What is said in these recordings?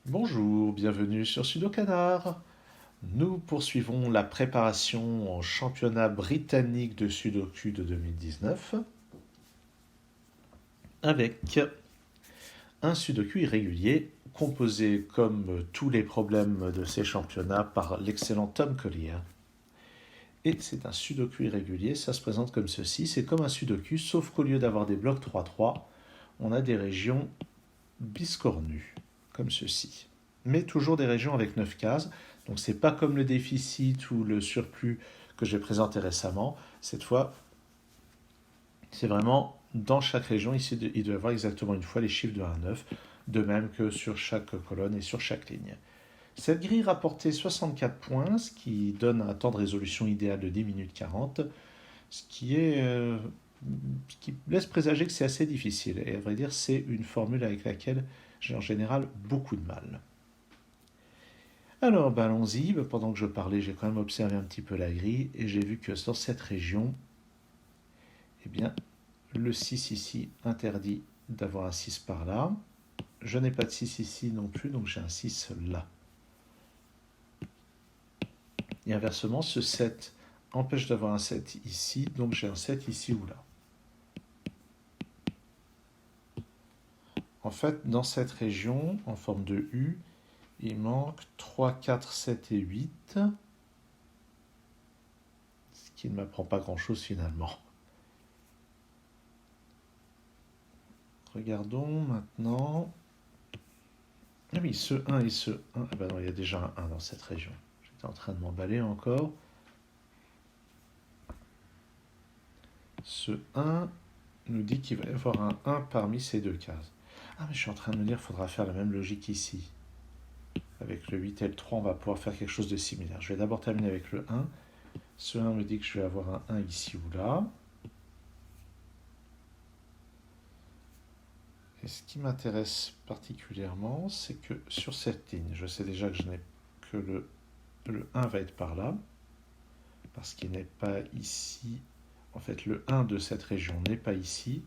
Bonjour, bienvenue sur Sudokanar. Nous poursuivons la préparation au championnat britannique de Sudoku de 2019 avec un Sudoku irrégulier composé comme tous les problèmes de ces championnats par l'excellent Tom Collier. Et c'est un Sudoku irrégulier, ça se présente comme ceci, c'est comme un Sudoku sauf qu'au lieu d'avoir des blocs 3-3, on a des régions biscornues comme ceci. Mais toujours des régions avec 9 cases. Donc c'est pas comme le déficit ou le surplus que j'ai présenté récemment. Cette fois, c'est vraiment dans chaque région, ici, il doit y avoir exactement une fois les chiffres de 1 à 9, de même que sur chaque colonne et sur chaque ligne. Cette grille rapportait 64 points, ce qui donne un temps de résolution idéal de 10 minutes 40, ce qui laisse présager que c'est assez difficile. Et à vrai dire, c'est une formule avec laquelle j'ai en général beaucoup de mal. Alors, allons-y. Pendant que je parlais, j'ai quand même observé un petit peu la grille et j'ai vu que dans cette région, eh bien, le 6 ici interdit d'avoir un 6 par là. Je n'ai pas de 6 ici non plus, donc j'ai un 6 là. Et inversement, ce 7 empêche d'avoir un 7 ici, donc j'ai un 7 ici ou là. En fait, dans cette région, en forme de U, il manque 3, 4, 7 et 8, ce qui ne m'apprend pas grand-chose finalement. Regardons maintenant. Ah oui, ce 1 et ce 1. Ah ben non, il y a déjà un 1 dans cette région. J'étais en train de m'emballer encore. Ce 1 nous dit qu'il va y avoir un 1 parmi ces deux cases. Ah, mais je suis en train de me dire qu'il faudra faire la même logique ici. Avec le 8 et le 3, on va pouvoir faire quelque chose de similaire. Je vais d'abord terminer avec le 1. Ce 1 me dit que je vais avoir un 1 ici ou là. Et ce qui m'intéresse particulièrement, c'est que sur cette ligne, je sais déjà que je n'ai que le 1 va être par là, parce qu'il n'est pas ici. En fait, le 1 de cette région n'est pas ici.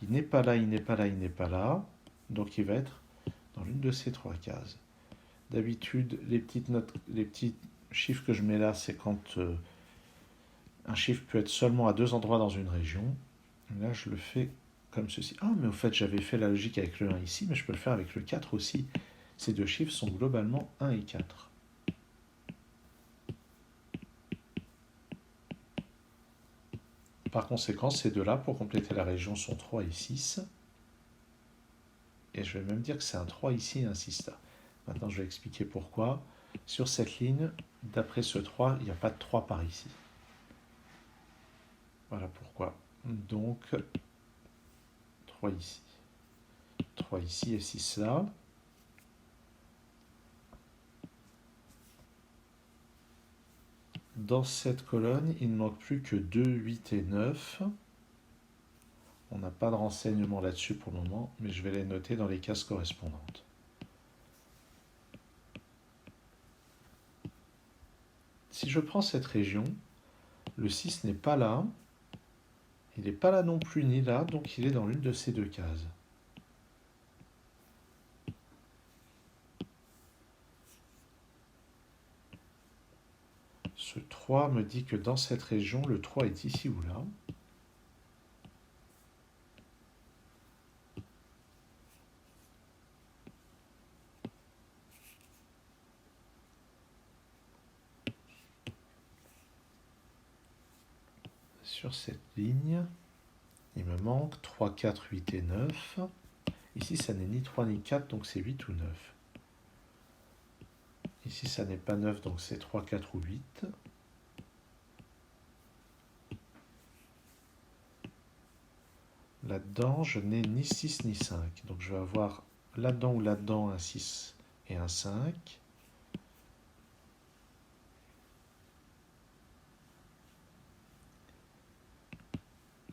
Il n'est pas là, il n'est pas là, il n'est pas là. Donc il va être dans l'une de ces trois cases. D'habitude, les petits chiffres que je mets là, c'est quand un chiffre peut être seulement à deux endroits dans une région. Là, je le fais comme ceci. Ah, mais au fait, j'avais fait la logique avec le 1 ici, mais je peux le faire avec le 4 aussi. Ces deux chiffres sont globalement 1 et 4. Par conséquent, ces deux-là, pour compléter la région, sont 3 et 6. Et je vais même dire que c'est un 3 ici et un 6 là. Maintenant, je vais expliquer pourquoi. Sur cette ligne, d'après ce 3, il n'y a pas de 3 par ici. Voilà pourquoi. Donc, 3 ici. 3 ici et 6 là. Dans cette colonne, il ne manque plus que 2, 8 et 9. On n'a pas de renseignements là-dessus pour le moment, mais je vais les noter dans les cases correspondantes. Si je prends cette région, le 6 n'est pas là, il n'est pas là non plus ni là, donc il est dans l'une de ces deux cases. Ce 3 me dit que dans cette région, le 3 est ici ou là. Sur cette ligne, il me manque 3, 4, 8 et 9. Ici, ça n'est ni 3 ni 4, donc c'est 8 ou 9. Ici, ça n'est pas 9, donc c'est 3, 4 ou 8. Là-dedans, je n'ai ni 6 ni 5. Donc je vais avoir là-dedans ou là-dedans un 6 et un 5.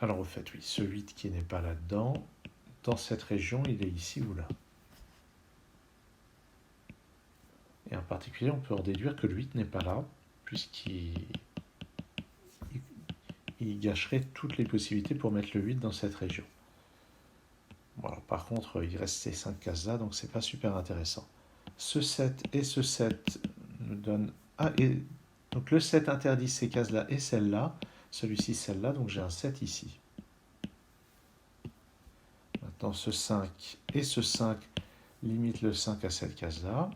Alors au fait, oui, ce 8 qui n'est pas là-dedans, dans cette région, il est ici ou là. Et en particulier, on peut en déduire que le 8 n'est pas là, puisqu'il gâcherait toutes les possibilités pour mettre le 8 dans cette région. Bon, alors, par contre, il reste ces 5 cases là, donc c'est pas super intéressant. Ce 7 et ce 7 nous donnent... Ah, et donc le 7 interdit ces cases-là et celle-là. Celui-ci, celle-là, donc j'ai un 7 ici. Maintenant, ce 5 et ce 5 limitent le 5 à cette case-là.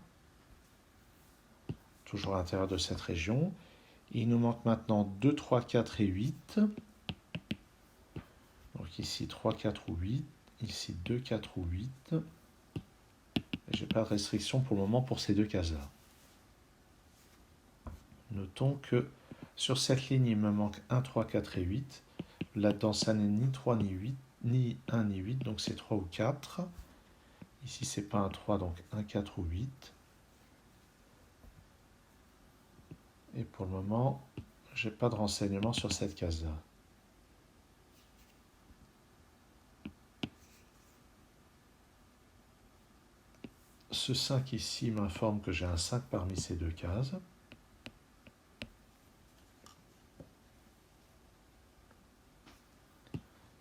Toujours à l'intérieur de cette région. Il nous manque maintenant 2, 3, 4 et 8. Donc ici 3, 4 ou 8. Ici 2, 4 ou 8. Je n'ai pas de restriction pour le moment pour ces deux cases-là. Notons que sur cette ligne, il me manque 1, 3, 4 et 8. Là-dedans, ça n'est ni 3 ni 8, ni 1 ni 8, donc c'est 3 ou 4. Ici, c'est pas un 3, donc 1, 4 ou 8. Et pour le moment, j'ai pas de renseignement sur cette case-là. Ce 5 ici m'informe que j'ai un 5 parmi ces deux cases.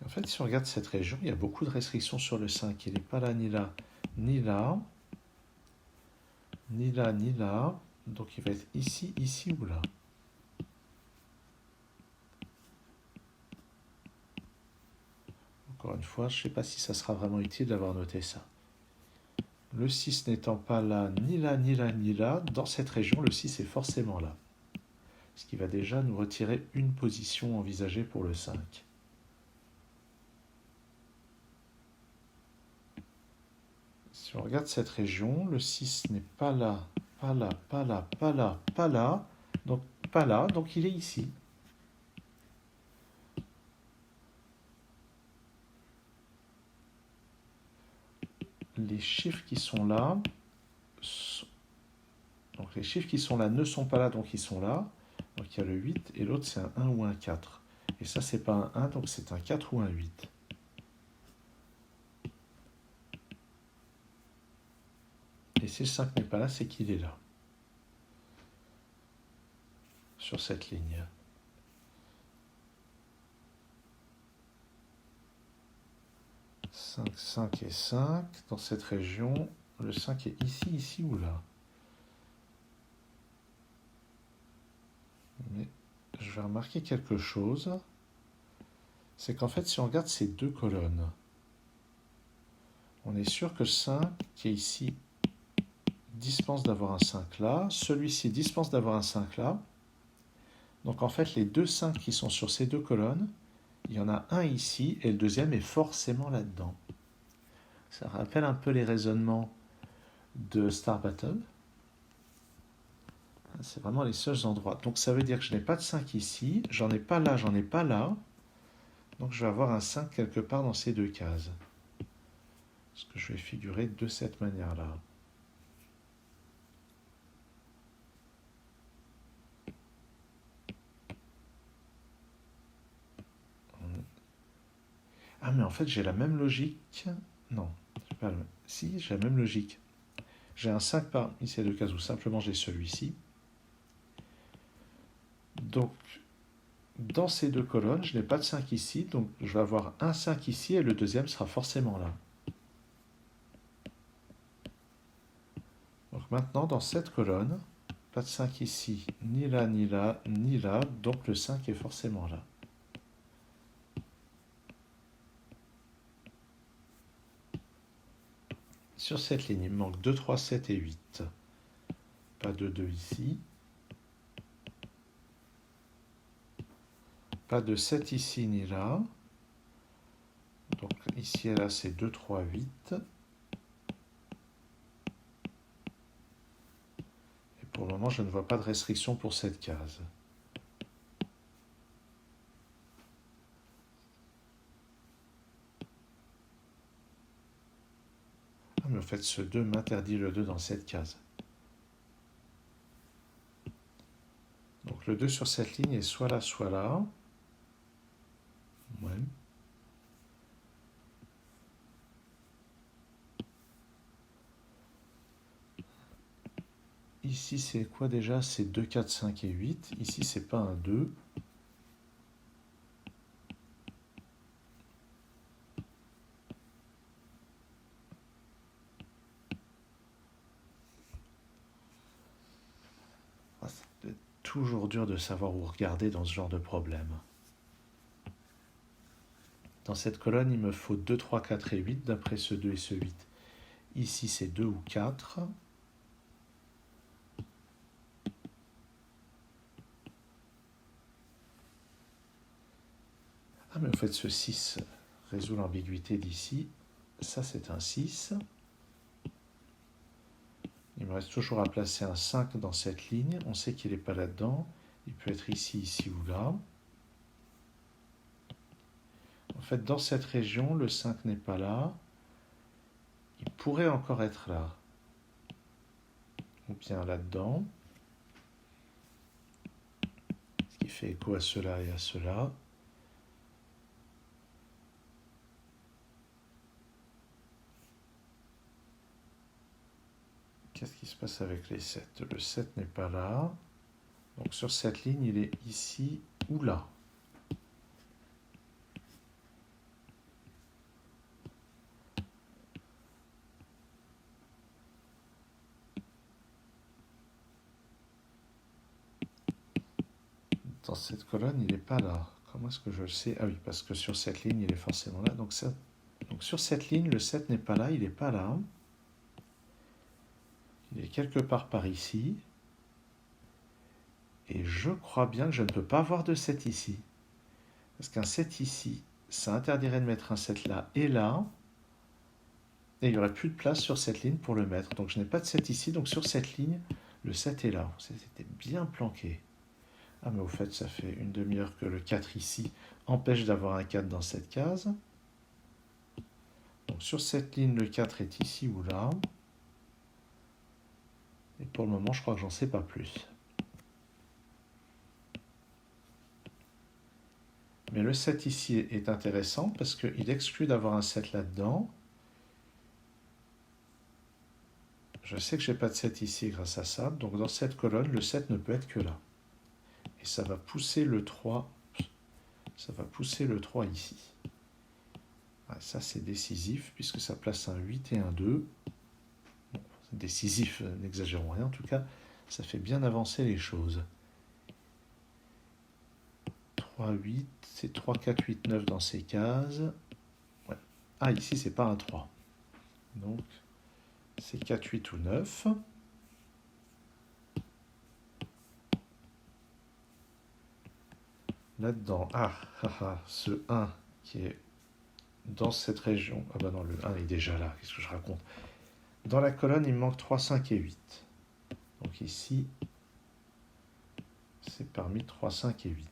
En fait, si on regarde cette région, il y a beaucoup de restrictions sur le 5. Il n'est pas là, ni là, ni là. Ni là, ni là. Donc il va être ici, ici ou là. Encore une fois, je ne sais pas si ça sera vraiment utile d'avoir noté ça. Le 6 n'étant pas là, ni là, ni là, ni là, dans cette région, le 6 est forcément là. Ce qui va déjà nous retirer une position envisagée pour le 5. Si on regarde cette région, le 6 n'est pas là, pas là, pas là, pas là, pas là, donc il est ici. Les chiffres qui sont là, donc les chiffres qui sont là ne sont pas là, donc ils sont là. Donc il y a le 8 et l'autre c'est un 1 ou un 4. Et ça c'est pas un 1, donc c'est un 4 ou un 8. Et si le 5 n'est pas là, c'est qu'il est là. Sur cette ligne. 5, 5 et 5. Dans cette région, le 5 est ici, ici ou là. Mais je vais remarquer quelque chose. C'est qu'en fait, si on regarde ces deux colonnes, on est sûr que 5 qui est ici dispense d'avoir un 5 là. Celui-ci dispense d'avoir un 5 là. Donc en fait, les deux 5 qui sont sur ces deux colonnes, il y en a un ici et le deuxième est forcément là-dedans. Ça rappelle un peu les raisonnements de Star Battle. C'est vraiment les seuls endroits. Donc ça veut dire que je n'ai pas de 5 ici, j'en ai pas là, j'en ai pas là. Donc je vais avoir un 5 quelque part dans ces deux cases. Ce que je vais figurer de cette manière-là. Ah mais en fait j'ai la même logique. Non, pas le... Si, j'ai la même logique. J'ai un 5 parmi ces deux cases ou simplement j'ai celui-ci. Donc dans ces deux colonnes, je n'ai pas de 5 ici, donc je vais avoir un 5 ici et le deuxième sera forcément là. Donc maintenant, dans cette colonne, pas de 5 ici, ni là, ni là, ni là, donc le 5 est forcément là. Sur cette ligne, il me manque 2, 3, 7 et 8. Pas de 2 ici. Pas de 7 ici ni là. Donc ici et là, c'est 2, 3, 8. Et pour le moment, je ne vois pas de restriction pour cette case. Ah, mais en fait, ce 2 m'interdit le 2 dans cette case. Donc le 2 sur cette ligne est soit là, soit là. Ouais. Ici, c'est quoi déjà? C'est 2, 4, 5 et 8. Ici, c'est pas un 2. toujours dur de savoir où regarder dans ce genre de problème. Dans cette colonne, il me faut 2, 3, 4 et 8, d'après ce 2 et ce 8. Ici, c'est 2 ou 4. Ah, mais en fait, ce 6 résout l'ambiguïté d'ici. Ça, c'est un 6. Il me reste toujours à placer un 5 dans cette ligne. On sait qu'il n'est pas là-dedans. Il peut être ici, ici ou là. En fait, dans cette région, le 5 n'est pas là. Il pourrait encore être là. Ou bien là-dedans. Ce qui fait écho à cela et à cela. Qu'est-ce qui se passe avec les 7? Le 7 n'est pas là. Donc sur cette ligne, il est ici ou là. Dans cette colonne, il n'est pas là. Comment est-ce que je le sais? Ah oui, parce que sur cette ligne, il est forcément là. Donc sur cette ligne, le 7 n'est pas là, il n'est pas là. Il est quelque part par ici. Et je crois bien que je ne peux pas avoir de 7 ici. Parce qu'un 7 ici, ça interdirait de mettre un 7 là et là. Et il n'y aurait plus de place sur cette ligne pour le mettre. Donc je n'ai pas de 7 ici. Donc sur cette ligne, le 7 est là. C'était bien planqué. Ah mais au fait, ça fait une demi-heure que le 4 ici empêche d'avoir un 4 dans cette case. Donc sur cette ligne, le 4 est ici ou là. Et pour le moment, je crois que j'en sais pas plus. Mais le 7 ici est intéressant parce qu'il exclut d'avoir un 7 là-dedans. Je sais que je n'ai pas de 7 ici grâce à ça. Donc dans cette colonne, le 7 ne peut être que là. Et ça va pousser le 3. Ça va pousser le 3 ici. Ouais, ça, c'est décisif puisque ça place un 8 et un 2. Bon, décisif, n'exagérons rien. En tout cas, ça fait bien avancer les choses. 3, 8, c'est 3, 4, 8, 9 dans ces cases. Ouais. Ah, ici, c'est pas un 3. Donc, c'est 4, 8 ou 9. Là-dedans, ce 1 qui est dans cette région. Ah bah non, le 1 est déjà là, qu'est-ce que je raconte? Dans la colonne, il me manque 3, 5 et 8. Donc ici, c'est parmi 3, 5 et 8.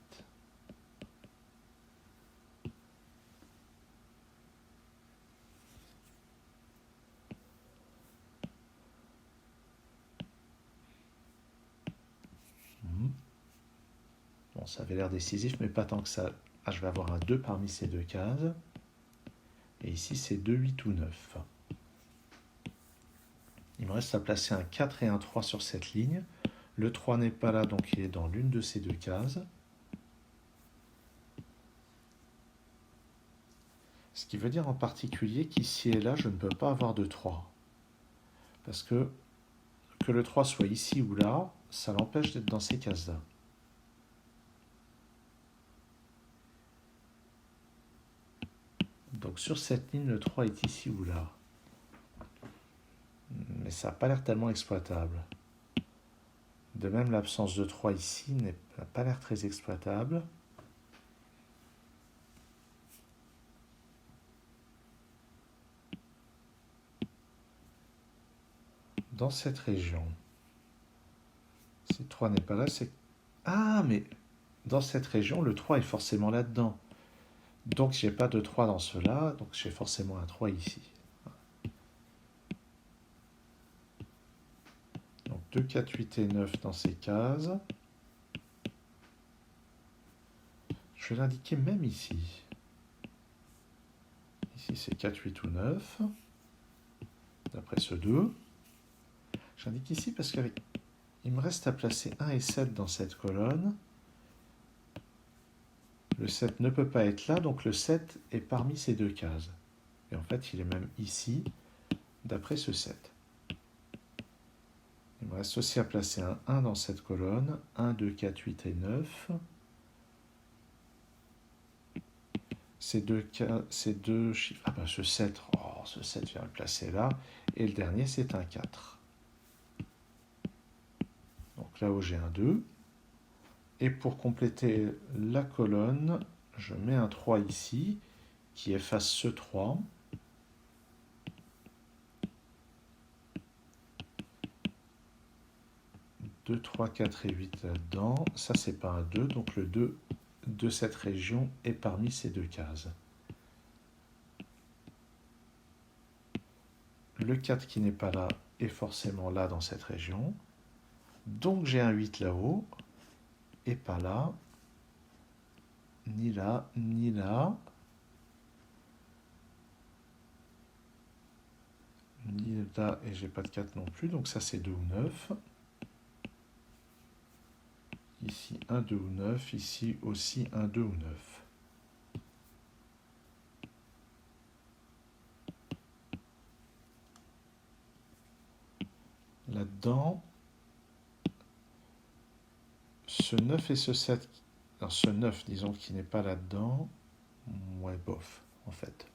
Bon, ça avait l'air décisif, mais pas tant que ça. Ah, je vais avoir un 2 parmi ces deux cases. Et ici, c'est 2, 8 ou 9. Il me reste à placer un 4 et un 3 sur cette ligne. Le 3 n'est pas là, donc il est dans l'une de ces deux cases. Ce qui veut dire en particulier qu'ici et là, je ne peux pas avoir de 3. Parce que le 3 soit ici ou là, ça l'empêche d'être dans ces cases-là. Donc sur cette ligne, le 3 est ici ou là. Mais ça n'a pas l'air tellement exploitable. De même, l'absence de 3 ici n'a pas l'air très exploitable. Dans cette région, si 3 n'est pas là, c'est... Ah, mais dans cette région, le 3 est forcément là-dedans. Donc, je n'ai pas de 3 dans cela, donc j'ai forcément un 3 ici. Donc 2, 4, 8 et 9 dans ces cases. Je vais l'indiquer même ici. Ici, c'est 4, 8 ou 9, d'après ce 2. J'indique ici parce qu'il me reste à placer 1 et 7 dans cette colonne. Le 7 ne peut pas être là, donc le 7 est parmi ces deux cases. Et en fait, il est même ici, d'après ce 7. Il me reste aussi à placer un 1 dans cette colonne. 1, 2, 4, 8 et 9. Ces deux chiffres. Ah ben ce 7, ce 7 vient le placer là. Et le dernier, c'est un 4. Donc là où j'ai un 2. Et pour compléter la colonne, je mets un 3 ici, qui efface ce 3. 2, 3, 4 et 8 là-dedans. Ça, c'est pas un 2, donc le 2 de cette région est parmi ces deux cases. Le 4 qui n'est pas là est forcément là dans cette région. Donc j'ai un 8 là-haut, et pas là, ni là, ni là, ni là, et j'ai pas de 4 non plus, donc ça c'est 2 ou 9. Ici, 1, 2 ou 9. Ici aussi, 1, 2 ou 9. Là-dedans, ce 9 et ce 7, alors ce 9, disons, qui n'est pas là-dedans, ouais, bof, en fait.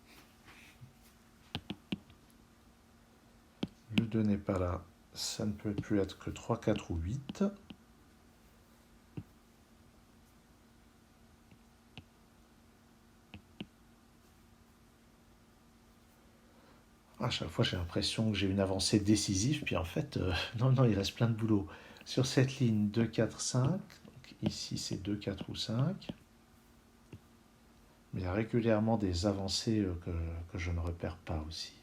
Le 2 n'est pas là, ça ne peut plus être que 3, 4 ou 8. À chaque fois, j'ai l'impression que j'ai une avancée décisive, puis en fait, non, il reste plein de boulot. Sur cette ligne 2, 4, 5, donc ici c'est 2, 4 ou 5, mais il y a régulièrement des avancées que je ne repère pas aussi.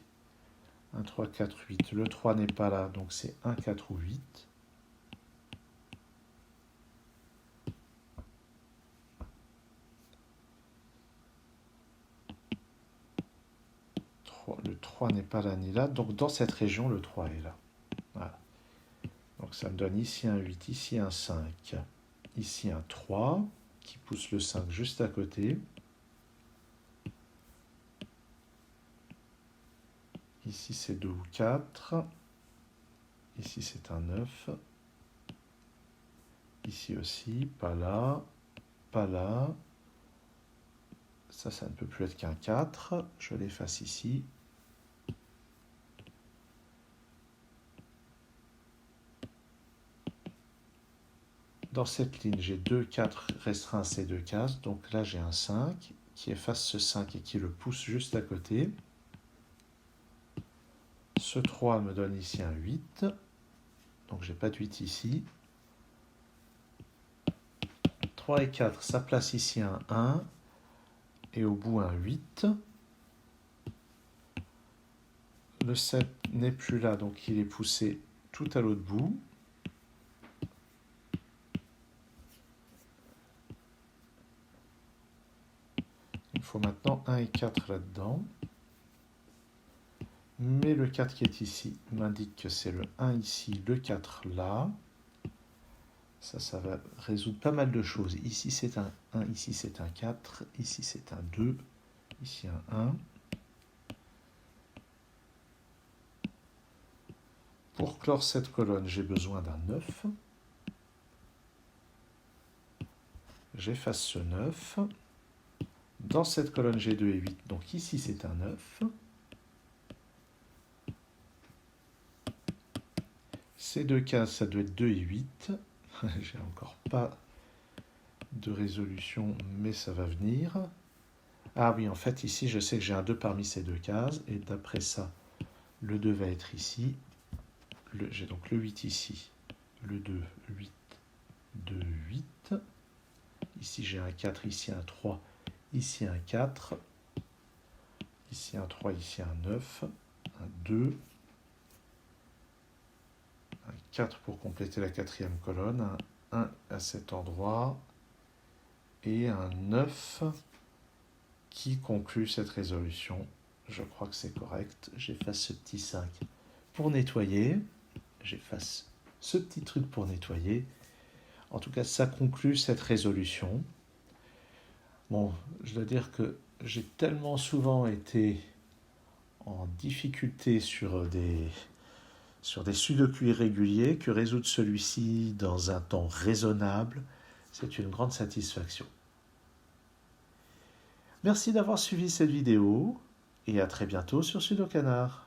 1, 3, 4, 8. Le 3 n'est pas là, donc c'est 1, 4 ou 8. Le 3 n'est pas là ni là, donc dans cette région, le 3 est là. Voilà. Donc ça me donne ici un 8, ici un 5, ici un 3, qui pousse le 5 juste à côté. Ici c'est 2 ou 4. Ici c'est un 9. Ici aussi, pas là, pas là. Ça ne peut plus être qu'un 4. Je l'efface ici. Dans cette ligne, j'ai 2, 4 restreints à ces deux cases. Donc là, j'ai un 5 qui efface ce 5 et qui le pousse juste à côté. Ce 3 me donne ici un 8. Donc j'ai pas de 8 ici. 3 et 4, ça place ici un 1. Et au bout un 8. Le 7 n'est plus là, donc il est poussé tout à l'autre bout. Il faut maintenant 1 et 4 là-dedans. Mais le 4 qui est ici m'indique que c'est le 1 ici, le 4 là. Ça va résoudre pas mal de choses. Ici c'est un 1, ici c'est un 4, ici c'est un 2, ici un 1. Pour clore cette colonne, j'ai besoin d'un 9. J'efface ce 9. Dans cette colonne, j'ai 2 et 8, donc ici c'est un 9. Ces deux cases, ça doit être 2 et 8. J'ai encore pas de résolution, mais ça va venir. Ah oui, en fait, ici, je sais que j'ai un 2 parmi ces deux cases, et d'après ça, le 2 va être ici. J'ai donc le 8 ici, le 2, 8, 2, 8. Ici, j'ai un 4, ici un 3, ici un 4. Ici un 3, ici un 9, un 2, un 4 pour compléter la quatrième colonne, un 1 à cet endroit, et un 9 qui conclut cette résolution. Je crois que c'est correct. J'efface ce petit 5 pour nettoyer. J'efface ce petit truc pour nettoyer. En tout cas, ça conclut cette résolution. Bon, je dois dire que j'ai tellement souvent été en difficulté sur sur des sudoku irréguliers, que résoudre celui-ci dans un temps raisonnable, c'est une grande satisfaction. Merci d'avoir suivi cette vidéo et à très bientôt sur Sudokanar.